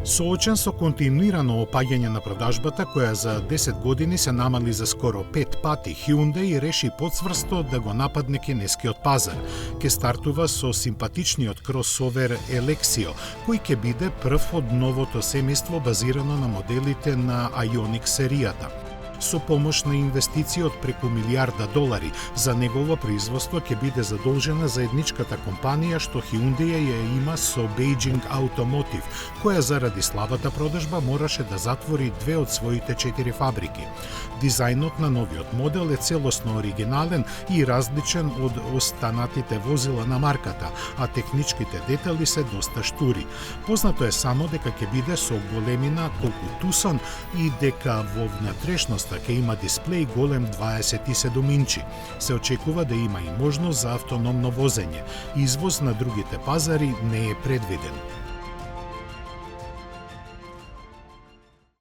Соочен со континуирано опаѓање на продажбата, која за 10 години се намали за скоро 5 пати, Hyundai реши потврсто да го нападне кинескиот пазар. Ке стартува со симпатичниот кросовер Elexio, кој ќе биде прв од новото семејство базирано на моделите на Ioniq серијата. Со помош на инвестиција од преку $1,000,000,000 за негово производство ќе биде задолжена заедничката компанија што Hyundai ја има со Beijing Automotive, која заради слабата продажба мораше да затвори 2 од своите 4 фабрики. Дизајнот на новиот модел е целосно оригинален и различен од останатите возила на марката, а техничките детали се доста штури. Познато е само дека ќе биде со големина колку Tucson и дека во внатрешноста ќе има дисплеј голем 27 инчи. Се очекува да има и можност за автономно возење. Извоз на другите пазари не е предвиден.